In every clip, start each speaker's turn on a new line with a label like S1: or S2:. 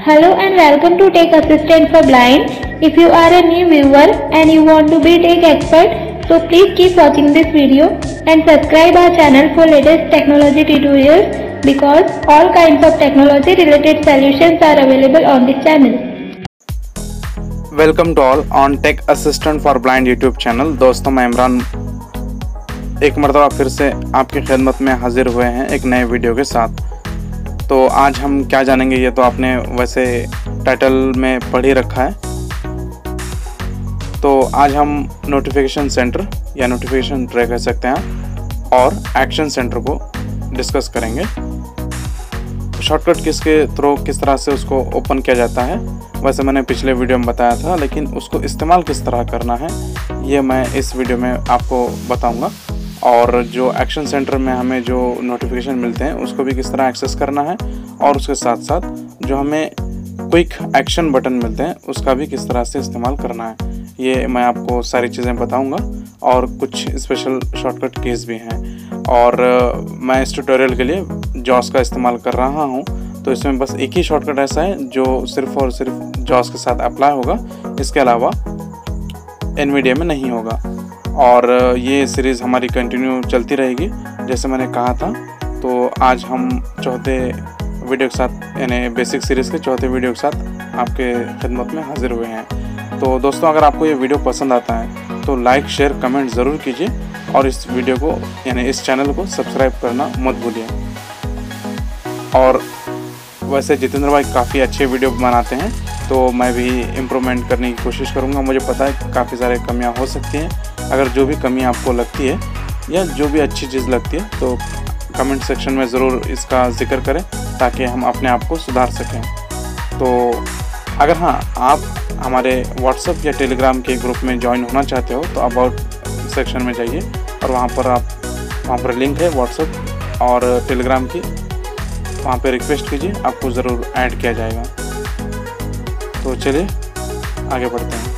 S1: Hello and welcome to Tech Assistant for Blind. If you are a new viewer and you want to be tech expert, so please keep watching this video and subscribe our channel for latest technology tutorials because all kinds of technology related solutions are available on this channel.
S2: Welcome to all on tech assistant for blind YouTube channel. दोस्तों, मैं इमरान एक मरतबा फिर से आपकी खिदमत में हाजिर हुए हैं एक नए वीडियो के साथ। तो आज हम क्या जानेंगे ये तो आपने वैसे टाइटल में पढ़ ही रखा है। तो आज हम नोटिफिकेशन सेंटर या नोटिफिकेशन ट्रे कह सकते हैं और एक्शन सेंटर को डिस्कस करेंगे। शॉर्टकट किस के थ्रू किस तरह से उसको ओपन किया जाता है वैसे मैंने पिछले वीडियो में बताया था, लेकिन उसको इस्तेमाल किस तरह करना है ये मैं इस वीडियो में आपको बताऊंगा। और जो एक्शन सेंटर में हमें जो नोटिफिकेशन मिलते हैं उसको भी किस तरह एक्सेस करना है और उसके साथ साथ जो हमें क्विक एक्शन बटन मिलते हैं उसका भी किस तरह से इस्तेमाल करना है, ये मैं आपको सारी चीज़ें बताऊंगा। और कुछ स्पेशल शॉर्टकट कीज़ भी हैं। और मैं इस ट्यूटोरियल के लिए जॉस का इस्तेमाल कर रहा हूं, तो इसमें बस एक ही शॉर्टकट ऐसा है जो सिर्फ़ और सिर्फ जॉस के साथ अप्लाई होगा, इसके अलावा एनवीडिया में नहीं होगा। और ये सीरीज़ हमारी कंटिन्यू चलती रहेगी जैसे मैंने कहा था। तो आज हम चौथे वीडियो के साथ यानी बेसिक सीरीज़ के चौथे वीडियो के साथ आपके खिदमत में हाजिर हुए हैं। तो दोस्तों, अगर आपको ये वीडियो पसंद आता है तो लाइक शेयर कमेंट ज़रूर कीजिए और इस वीडियो को यानी इस चैनल को सब्सक्राइब करना मत भूलिए। और वैसे जितेंद्र भाई काफ़ी अच्छे वीडियो बनाते हैं, तो मैं भी इम्प्रूवमेंट करने की कोशिश करूंगा। मुझे पता है काफ़ी सारे कमियां हो सकती हैं। अगर जो भी कमी आपको लगती है या जो भी अच्छी चीज़ लगती है तो कमेंट सेक्शन में ज़रूर इसका जिक्र करें ताकि हम अपने आप को सुधार सकें। तो अगर हाँ आप हमारे व्हाट्सएप या टेलीग्राम के ग्रुप में ज्वाइन होना चाहते हो तो अबाउट सेक्शन में जाइए और वहाँ पर लिंक है व्हाट्सएप और टेलीग्राम की, वहाँ पे रिक्वेस्ट कीजिए, आपको ज़रूर ऐड किया जाएगा। तो चलिए आगे बढ़ते हैं।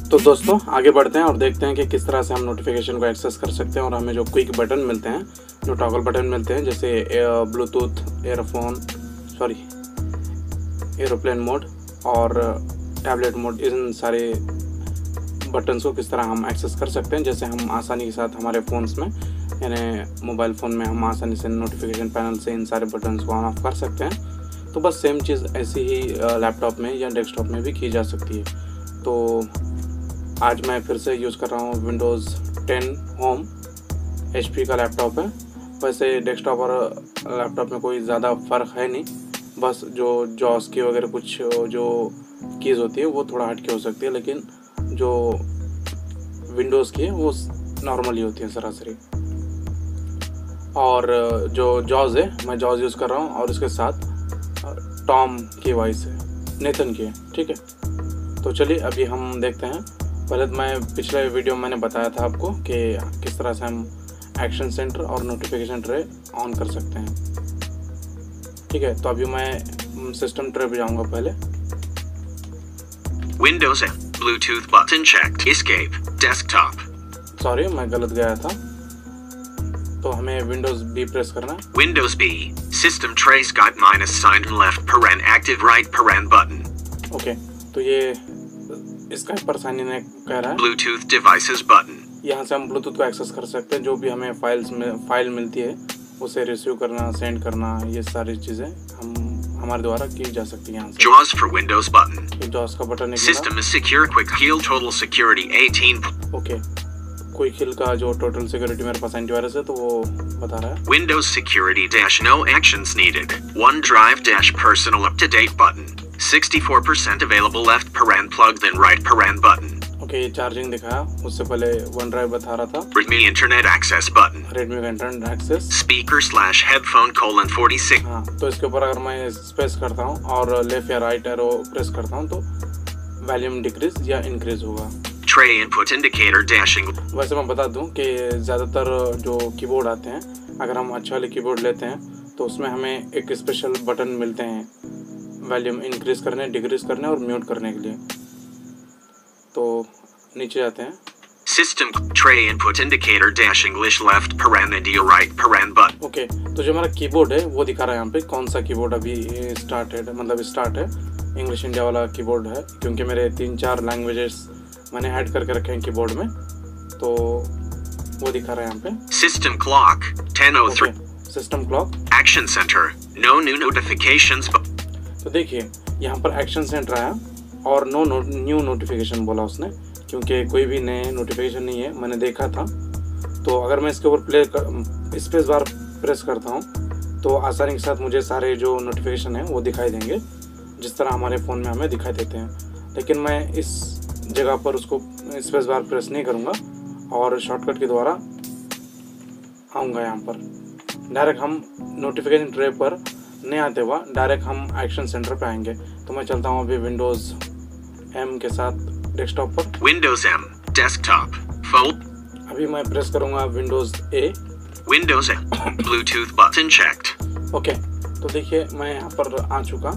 S2: तो दोस्तों आगे बढ़ते हैं और देखते हैं कि किस तरह से हम नोटिफिकेशन को एक्सेस कर सकते हैं। और हमें जो क्विक बटन मिलते हैं, जो टॉगल बटन मिलते हैं, जैसे ब्लूटूथ, एरोप्लेन मोड और टैबलेट मोड, इन सारे बटन्स को किस तरह हम एक्सेस कर सकते हैं। जैसे हम आसानी के साथ हमारे फ़ोन्स में यानी मोबाइल फ़ोन में हम आसानी से नोटिफिकेशन पैनल से इन सारे बटन्स को ऑन ऑफ कर सकते हैं। तो बस सेम चीज़ ऐसी ही लैपटॉप में या डेस्कटॉप में भी की जा सकती है। तो आज मैं फिर से यूज़ कर रहा हूँ विंडोज़ 10 होम, HP का लैपटॉप है। वैसे डेस्कटॉप और लैपटॉप में कोई ज़्यादा फ़र्क है नहीं, बस जो जॉस की वगैरह कुछ जो कीज़ होती है वो थोड़ा हट के हो सकती है, लेकिन जो विंडोज़ की है वो नॉर्मली होती है सरासरी। और जो जॉज है, मैं जॉज यूज़ कर रहा हूँ और इसके साथ टॉम की वॉइस है, नेथन की है, ठीक है। तो चलिए अभी हम देखते हैं। पहले तो मैं पिछले वीडियो में मैंने बताया था आपको कि किस तरह से हम एक्शन सेंटर और नोटिफिकेशन ट्रे ऑन कर सकते हैं, ठीक है। तो अभी मैं सिस्टम ट्रे पे जाऊंगा पहले।
S3: Windows F, Bluetooth button checked, escape, desktop.
S2: Sorry मैं गलत गया था, तो हमें Windows B प्रेस करना है।
S3: Windows B, system tray Skype minus signed left paren active right paren button.
S2: Okay, तो ये स्काइप पर साइन इन कह रहा है।
S3: Bluetooth devices button.
S2: यहाँ से हम ब्लूटूथ को एक्सेस कर सकते हैं। जो भी हमें फाइल मिलती है उसे रिसीव करना, सेंड करना, ये सारी चीज़ें हमारे द्वारा की जा सकती है। यहाँ से
S3: JAWS for Windows button.
S2: ये जॉस का बटन है।
S3: System is secure, quick heal, total security 18.
S2: Okay, quick हिल का जो टोटल सिक्योरिटी मेरे पास एंटीवायरस है तो वो बता रहा है।
S3: Windows security dash no actions needed. OneDrive dash personal up to date button. 64% available left paren plugged then right paren button.
S2: Okay, ये चार्जिंग दिखाया, उससे पहले वन ड्राइव बता रहा था।
S3: Redmi internet access button.
S2: Redmi का internet access.
S3: Speaker slash headphone colon 46.
S2: हाँ, तो इसके ऊपर अगर मैं स्पेस करता हूँ और लेफ्ट या राइट एरो प्रेस करता हूँ तो वॉल्यूम डिक्रीज या इंक्रीज होगा।
S3: Tray input indicator dashing.
S2: वैसे मैं बता दूं कि ज़्यादातर जो कीबोर्ड आते हैं, अगर हम अच्छे वाले कीबोर्ड लेते हैं तो उसमें हमें एक स्पेशल बटन मिलते हैं वॉल्यूम इंक्रीज़ करने, डिक्रीज़ करने और म्यूट करने के लिए। तो नीचे जाते हैं।
S3: System tray input indicator dash English left paren India right paren button.
S2: Okay, तो जो हमारा कीबोर्ड है वो दिखा रहा है यहाँ पे कौन सा कीबोर्ड अभी स्टार्ट है। इंग्लिश इंडिया वाला कीबोर्ड है, क्योंकि मेरे 3-4 लैंग्वेजेस मैंने ऐड करके रखे हैं कीबोर्ड में, तो वो दिखा रहा है यहाँ पे।
S3: System clock 10:03.
S2: System clock.
S3: Action center no new notifications.
S2: तो देखिए यहाँ पर एक्शन सेंटर आया और नो न्यू नोटिफिकेशन बोला उसने, क्योंकि कोई भी नए नोटिफिकेशन नहीं है, मैंने देखा था। तो अगर मैं इसके ऊपर स्पेस बार प्रेस करता हूँ तो आसानी के साथ मुझे सारे जो नोटिफिकेशन हैं वो दिखाई देंगे, जिस तरह हमारे फ़ोन में हमें दिखाई देते हैं। लेकिन मैं इस जगह पर उसको स्पेस बार प्रेस नहीं करूँगा और शॉर्टकट के द्वारा आऊँगा यहाँ पर। डायरेक्ट हम नोटिफिकेशन ट्रे पर नहीं आते हुआ डायरेक्ट हम एक्शन सेंटर पे आएंगे। तो मैं चलता हूँ अभी विंडोज़ M के साथ डेस्कटॉप पर।
S3: Windows M desktop fold.
S2: अभी मैं प्रेस करूँगा Windows A।
S3: Windows M Bluetooth button checked.
S2: Okay, तो देखिए मैं यहाँ पर आ चुका।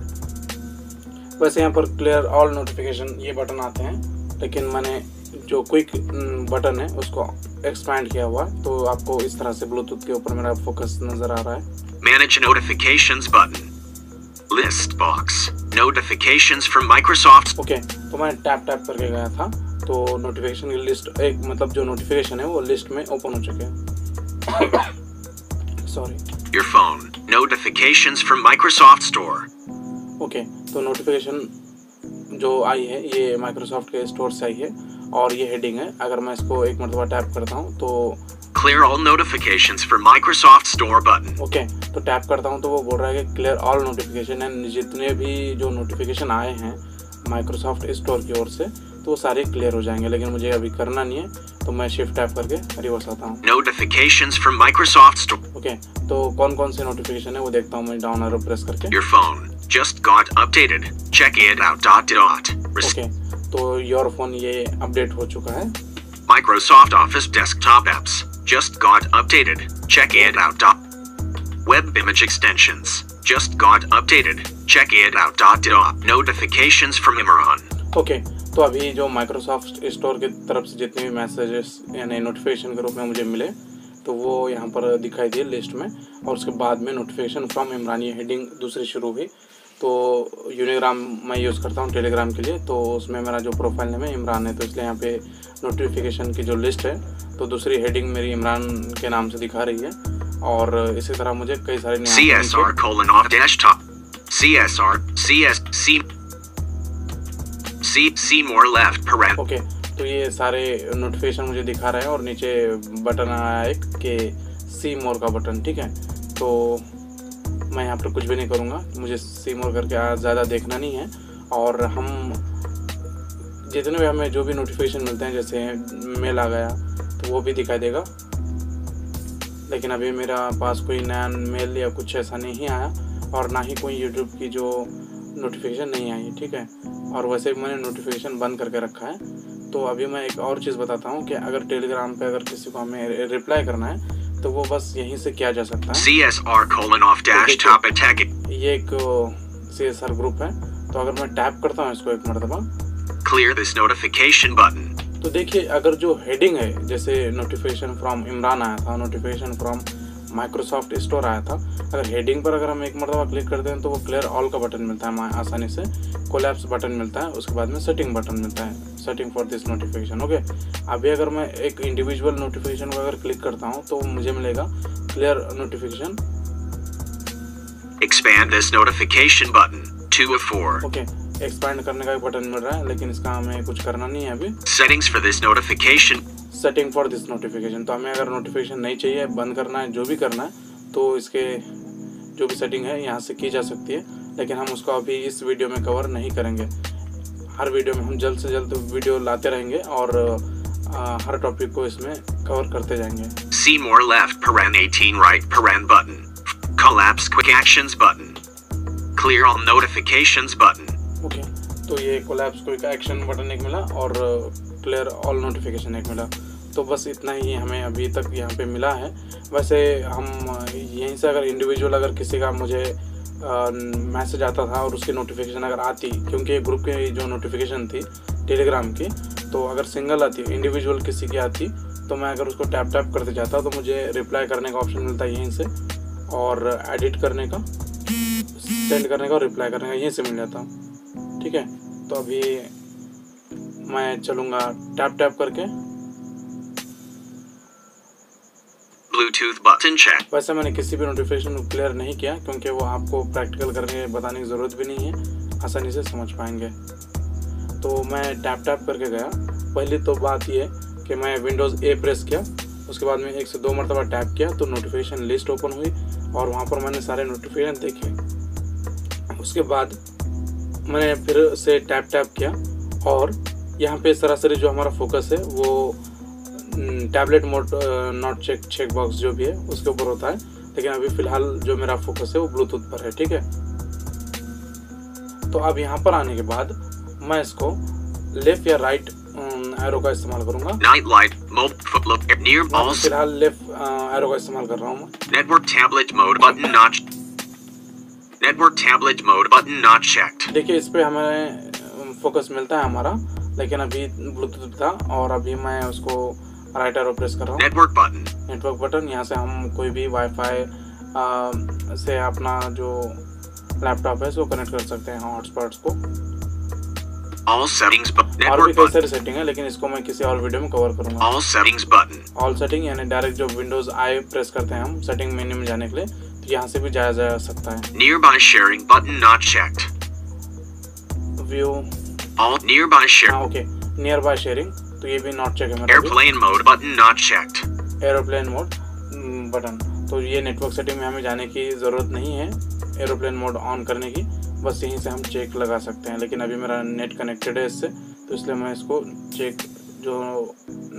S2: वैसे यहाँ पर क्लियर ऑल नोटिफिकेशन ये बटन आते हैं, लेकिन मैंने जो क्विक बटन है उसको एक्सपैंड किया हुआ, तो आपको इस तरह से ब्लूटूथ के ऊपर मेरा फोकस नज़र आ रहा है।
S3: Manage notifications button. List box. Notifications from Microsoft.
S2: Okay, तो मैं टैप करके गया था, तो नोटिफिकेशन की लिस्ट एक मतलब जो नोटिफिकेशन है वो लिस्ट में ओपन हो चुके हैं। Sorry.
S3: Your phone. Notifications from Microsoft Store.
S2: Okay, तो नोटिफिकेशन जो आई है ये माइक्रोसॉफ्ट के स्टोर से आई है और ये हेडिंग है। अगर मैं इसको एक मरतबा टैप करता हूँ तो
S3: Clear all notifications for Microsoft Store button.
S2: Okay, तो टैप करता हूँ तो वो बोल रहा है कि क्लियर ऑल नोटिफिकेशन, एंड जितने भी जो नोटिफिकेशन आए हैं माइक्रोसॉफ्ट स्टोर की ओर से तो वो सारे क्लियर हो जाएंगे। लेकिन मुझे अभी करना नहीं है, तो मैं शिफ्ट टैप करके रिवर्स आता हूँ।
S3: Notifications from Microsoft Store.
S2: Okay, तो कौन से नोटिफिकेशन है वो देखता हूँ मैं डाउन एरो प्रेस करके।
S3: Your phone just got updated. Check it out.
S2: Okay, तो योर फोन ये अपडेट हो चुका है।
S3: Microsoft Office desktop apps just got updated. Check it out. Web image extensions just got updated. Check it out. Notifications from Imran.
S2: Okay, तो अभी जो Microsoft store की तरफ से जितने भी मैसेजेस यानी नोटिफिकेशन के रूप में मुझे मिले तो वो यहाँ पर दिखाई दिए लिस्ट में, और उसके बाद में नोटिफिकेशन फ्रॉम इमरान ये हेडिंग दूसरी शुरू हुई। तो यूनिग्राम मैं यूज़ करता हूँ टेलीग्राम के लिए, तो उसमें मेरा जो प्रोफाइल नेम है इमरान है, तो इसलिए यहाँ पे नोटिफिकेशन की जो लिस्ट है तो दूसरी हेडिंग मेरी इमरान के नाम से दिखा रही है। और इसी तरह मुझे कई सारे
S3: CSR colon off desktop. CSR C more left paren.
S2: Okay, तो ये सारे नोटिफिकेशन मुझे दिखा रहा है और नीचे बटन आया एक कि सी मोर का बटन। ठीक है, तो मैं यहाँ पर कुछ भी नहीं करूँगा, मुझे सी मोर करके ज़्यादा देखना नहीं है। और हम जितने भी हमें जो भी नोटिफिकेशन मिलते हैं, जैसे मेल आ गया तो वो भी दिखाई देगा, लेकिन अभी मेरा पास कोई नया मेल या कुछ ऐसा नहीं आया और ना ही कोई यूट्यूब की जो नोटिफिकेशन नहीं आई। ठीक है, और वैसे भी मैंने नोटिफिकेशन बंद करके रखा है। तो अभी मैं एक और चीज़ बताता हूँ कि अगर टेलीग्राम पे अगर किसी को हमें रिप्लाई करना है तो वो बस यहीं से किया जा सकता है।
S3: CSR colon off dash top attack.
S2: ये एक CSR ग्रुप है, तो अगर मैं टैप करता हूँ इसको एक मरतबा,
S3: Clear this notification button.
S2: तो देखिए अगर जो हेडिंग है जैसे नोटिफिकेशन फ्रॉम इमरान आया था, नोटिफिकेशन फ्रॉम माइक्रोसॉफ्ट स्टोर आया था, अगर हेडिंग पर अगर हम एक मरतबा क्लिक करते हैं तो वो क्लियर ऑल का बटन मिलता है आसानी से, कोलैप्स बटन मिलता है, उसके बाद में सेटिंग बटन मिलता है, setting for this notification. Okay, अभी अगर मैं एक इंडिविजुअल नोटिफिकेशन को अगर क्लिक करता हूँ तो मुझे मिलेगा clear notification.
S3: Expand this notification button 2 of 4.
S2: Okay, expand करने का भी बटन मिल रहा है, लेकिन इसका हमें कुछ करना नहीं है अभी।
S3: Settings for this notification.
S2: Setting for this notification, तो हमें अगर नोटिफिकेशन नहीं चाहिए, बंद करना है, जो भी करना है, तो इसके जो भी सेटिंग है यहाँ से की जा सकती है, लेकिन हम उसको अभी इस वीडियो में कवर नहीं करेंगे। हर वीडियो में हम जल्द से जल्द वीडियो लाते रहेंगे और हर टॉपिक को इसमें कवर करते जाएंगे।
S3: See more left paren 18 right paren button. Collapse quick actions button. Clear all notifications button.
S2: Okay, तो ये कोलैप्स क्विक एक्शन बटन एक मिला और क्लियर ऑल नोटिफिकेशन एक मिला। तो बस इतना ही हमें अभी तक यहाँ पे मिला है। वैसे हम यहीं से अगर इंडिविजुअल अगर किसी का मुझे मैसेज आता था और उसकी नोटिफिकेशन अगर आती, क्योंकि ग्रुप की जो नोटिफिकेशन थी टेलीग्राम की, तो अगर सिंगल आती, इंडिविजुअल किसी की आती, तो मैं अगर उसको टैप करते जाता तो मुझे रिप्लाई करने का ऑप्शन मिलता यहीं से, और एडिट करने का, सेंड करने का और रिप्लाई करने का यहीं से मिल जाता। ठीक है, तो अभी मैं चलूँगा टैप करके।
S3: Bluetooth button check.
S2: वैसे मैंने किसी भी नोटिफिकेशन को क्लियर नहीं किया, क्योंकि वो आपको प्रैक्टिकल करके बताने की ज़रूरत भी नहीं है, आसानी से समझ पाएंगे। तो मैं टैप करके गया। पहली तो बात ये कि मैं विंडोज़ ए प्रेस किया, उसके बाद में 1 से 2 मरतबा टैप किया तो नोटिफिकेशन लिस्ट ओपन हुई और वहाँ पर मैंने सारे नोटिफिकेशन देखे। उसके बाद मैंने फिर से टैप किया और यहाँ पे सरासरी जो हमारा फोकस है वो tablet mode not check box जो भी है उसके ऊपर होता है, लेकिन अभी फ़िलहाल जो मेरा फोकस है वो ब्लूटूथ पर है। ठीक है, तो अब यहाँ पर आने के बाद मैं इसको लेफ़्ट या राइट एरो का इस्तेमाल करूँगा।
S3: Night light mode footlook near all.
S2: फिलहाल लेफ़्ट एरो का इस्तेमाल कर रहा हूँ मैं।
S3: Network tablet mode button not. Network tablet mode button not checked.
S2: देखिए इस पे हमें फोकस मिलता है हमारा, लेकिन अभी ब्लूटूथ था और अभी मैं उसको राइट एरो प्रेस कर रहा हूँ।
S3: Network button.
S2: नेटवर्क बटन, यहाँ से हम कोई भी वाईफाई से अपना जो लैपटॉप है उसको कनेक्ट कर सकते हैं हॉटस्पॉट्स को।
S3: All settings
S2: और भी
S3: network
S2: कई
S3: button.
S2: सारी सेटिंग है, लेकिन इसको मैं किसी और वीडियो में कवर करूँगा।
S3: All settings button.
S2: All setting यानी डायरेक्ट जो विंडोज़ आई प्रेस करते हैं हम सेटिंग मेन्यू में जाने के लिए, तो यहाँ से भी जाया जा सकता है।
S3: Nearby sharing button not checked.
S2: View,
S3: All nearby share.
S2: हाँ ओके, नियर बाय शेयरिंग, तो ये भी नॉट चेक है मेरा।
S3: Airplane mode button not checked.
S2: Aeroplane mode button, तो ये नेटवर्क सेटिंग में हमें जाने की ज़रूरत नहीं है एरोप्लेन मोड ऑन करने की, बस यहीं से हम चेक लगा सकते हैं। लेकिन अभी मेरा नेट कनेक्टेड है इससे, तो इसलिए मैं इसको चेक जो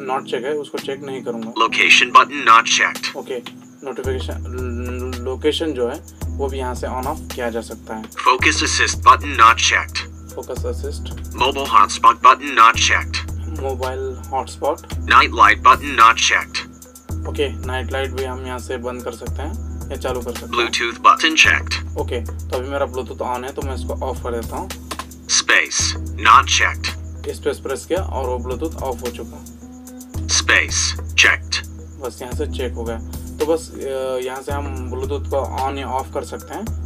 S2: नॉट चेक है उसको चेक नहीं करूँगा।
S3: Location button not checked.
S2: Okay, notification location जो है वो भी यहाँ से ऑन ऑफ किया जा सकता है।
S3: Focus assist button not checked.
S2: Focus assist,
S3: Mobile hotspot button not checked.
S2: Mobile hotspot,
S3: Night light button not checked.
S2: Okay, night light भी हम यहाँ से बंद कर सकते हैं या चालू कर सकते हैं।
S3: Bluetooth button checked.
S2: ओके, तो अभी मेरा ब्लूटूथ ऑन है तो मैं इसको ऑफ कर देता हूँ।
S3: Space not checked.
S2: Space press किया और वो ब्लूटूथ ऑफ हो चुका,
S3: Space checked.
S2: बस यहाँ से चेक हो गया। तो बस यहाँ से हम ब्लूटूथ को ऑन या ऑफ कर सकते हैं।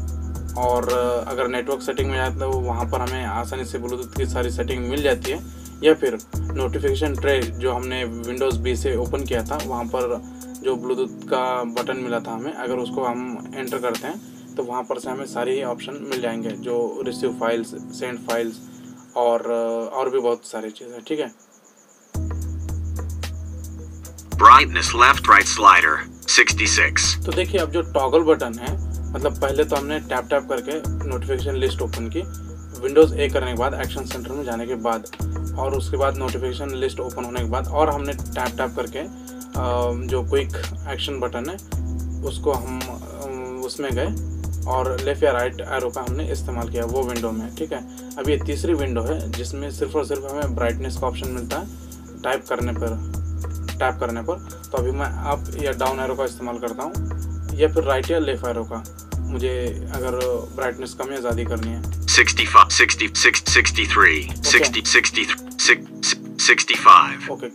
S2: और अगर नेटवर्क सेटिंग में जाए तो वहाँ पर हमें आसानी से ब्लूटूथ की सारी सेटिंग मिल जाती है, या फिर नोटिफिकेशन ट्रे जो हमने विंडोज़ बी से ओपन किया था वहाँ पर जो ब्लूटूथ का बटन मिला था हमें, अगर उसको हम एंटर करते हैं तो वहाँ पर से हमें सारे ही ऑप्शन मिल जाएंगे, जो रिसीव फाइल्स, सेंड फाइल्स और भी बहुत सारी चीज़ें। ठीक है,
S3: Brightness left right slider 66.
S2: तो देखिए अब जो टॉगल बटन है, मतलब पहले तो हमने टैप करके नोटिफिकेशन लिस्ट ओपन की, विंडोज़ ए करने के बाद एक्शन सेंटर में जाने के बाद, और उसके बाद नोटिफिकेशन लिस्ट ओपन होने के बाद, और हमने टैप करके जो क्विक एक्शन बटन है उसको हम उसमें गए और लेफ़्ट या राइट एरो का हमने इस्तेमाल किया वो विंडो में। ठीक है, अब ये तीसरी विंडो है जिसमें सिर्फ और सिर्फ हमें ब्राइटनेस का ऑप्शन मिलता है टैप करने पर। तो अभी मैं अप या डाउन एरो का इस्तेमाल करता हूँ, या फिर राइट या लेफ़्ट एरो का, मुझे अगर ब्राइटनेस कम या ज़्यादा करनी है।
S3: 65, 66, 63, 60, 63, 65,
S2: ओके,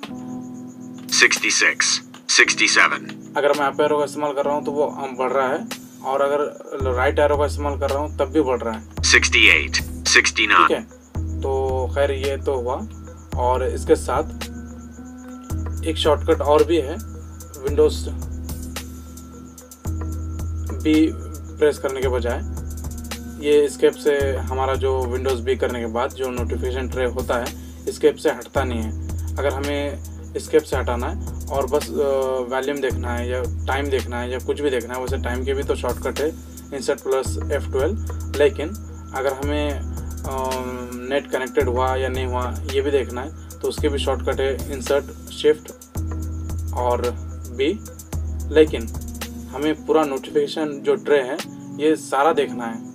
S3: 66, 67.
S2: अगर मैं अप एरो का इस्तेमाल कर रहा हूँ तो वो बढ़ रहा है, और अगर राइट एरो का इस्तेमाल कर रहा हूँ तब भी बढ़ रहा है।
S3: 68, 69.
S2: ठीक है, तो खैर ये तो हुआ, और इसके साथ एक शॉर्टकट और भी है, विंडोज़ बी प्रेस करने के बजाय ये एस्केप से हमारा जो विंडोज़ बी करने के बाद जो नोटिफिकेशन ट्रे होता है एस्केप से हटता नहीं है। अगर हमें एस्केप से हटाना है और बस वॉल्यूम देखना है या टाइम देखना है या कुछ भी देखना है, वैसे टाइम के भी तो शॉर्टकट है इंसर्ट प्लस F12, लेकिन अगर हमें नेट कनेक्टेड हुआ या नहीं हुआ ये भी देखना है तो उसके भी शॉर्टकट है इंसर्ट शिफ्ट और बी, लेकिन हमें पूरा नोटिफिकेशन जो ट्रे है ये सारा देखना है।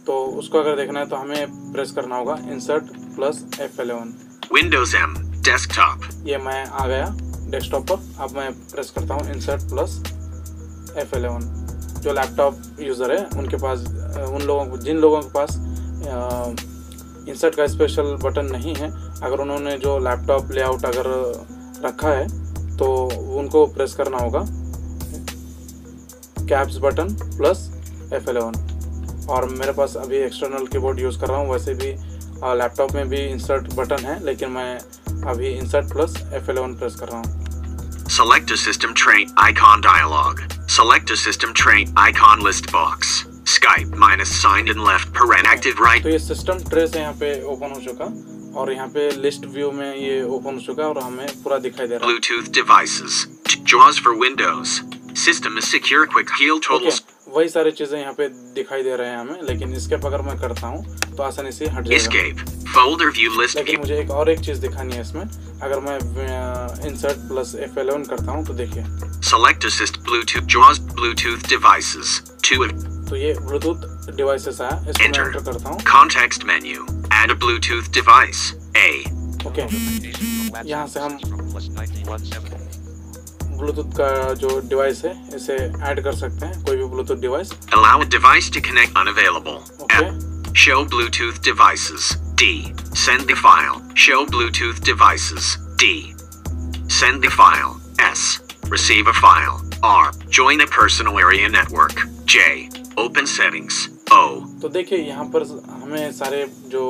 S2: तो उसको अगर देखना है तो हमें प्रेस करना होगा insert plus F11।
S3: Windows M, desktop.
S2: ये मैं आ गया डेस्कटॉप पर। अब मैं प्रेस करता हूँ इंसर्ट प्लस F11। जो लैपटॉप यूज़र है उनके पास, जिन लोगों के पास इंसर्ट का स्पेशल बटन नहीं है, अगर उन्होंने जो लैपटॉप लेआउट अगर रखा है तो उनको प्रेस करना होगा कैप्स बटन प्लस F11। और मेरे पास अभी एक्सटर्नल कीबोर्ड यूज़ कर रहा हूँ, वैसे भी लैपटॉप में भी इंसर्ट बटन है, लेकिन मैं अभी इंसर्ट प्लस F11 प्रेस कर रहा हूँ।
S3: Select a system tray icon dialog. Select a system tray icon list box. Skype minus signed in left paren active right.
S2: तो ये सिस्टम ट्रे से यहाँ पे ओपन हो चुका और यहाँ पे लिस्ट व्यू में ये ओपन हो चुका और हमें पूरा दिखाई दे रहा है।
S3: Bluetooth devices. JAWS for Windows. System is secure quick heal totals.
S2: वही सारी चीजें यहाँ पे दिखाई दे रहे हैं हमें, लेकिन escape अगर मैं करता हूँ तो आसानी से हट जाएगा।
S3: Escape. Folder view list
S2: लेकिन
S3: view.
S2: मुझे एक चीज दिखानी है इसमें। अगर मैं इंसर्ट प्लस F11 करता हूँ तो देखिए,
S3: Select assist Bluetooth JAWS Bluetooth devices. 2 of
S2: तो ये ब्लूटूथ डिवाइसेस है, इसको मैं
S3: Enter.
S2: एंटर करता हूँ।
S3: Context menu. Add a Bluetooth device. A.
S2: Okay, यहाँ से हम ब्लूटूथ का जो डिवाइस है इसे ऐड कर सकते हैं, कोई भी Bluetooth device.
S3: Allow a device to connect unavailable.
S2: Okay,
S3: Show Bluetooth devices. D. Send the file. Show Bluetooth devices. D. Send the file. S. Receive a file. R. Join a personal area network. J. Open settings. O.
S2: तो देखिए यहाँ पर हमें सारे जो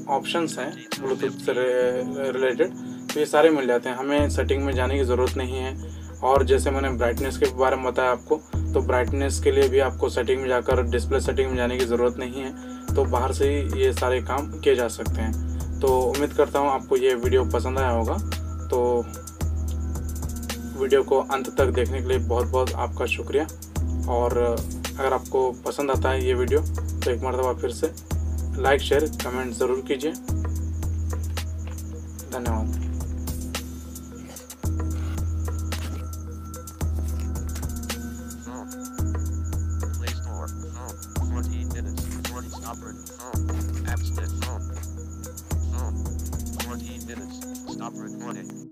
S2: options हैं Bluetooth से related, तो ये सारे मिल जाते हैं। हमें सेटिंग में जाने की ज़रूरत नहीं है। और जैसे मैंने ब्राइटनेस के बारे में बताया आपको, तो ब्राइटनेस के लिए भी आपको सेटिंग में जाकर डिस्प्ले सेटिंग में जाने की ज़रूरत नहीं है, तो बाहर से ही ये सारे काम किए जा सकते हैं। तो उम्मीद करता हूँ आपको ये वीडियो पसंद आया होगा। तो वीडियो को अंत तक देखने के लिए बहुत बहुत आपका शुक्रिया। और अगर आपको पसंद आता है ये वीडियो तो एक मरतबा फिर से लाइक शेयर कमेंट ज़रूर कीजिए। धन्यवाद।
S4: Play Store. 14 minutes. 20 stopper. App Store. 14 minutes. Stop recording.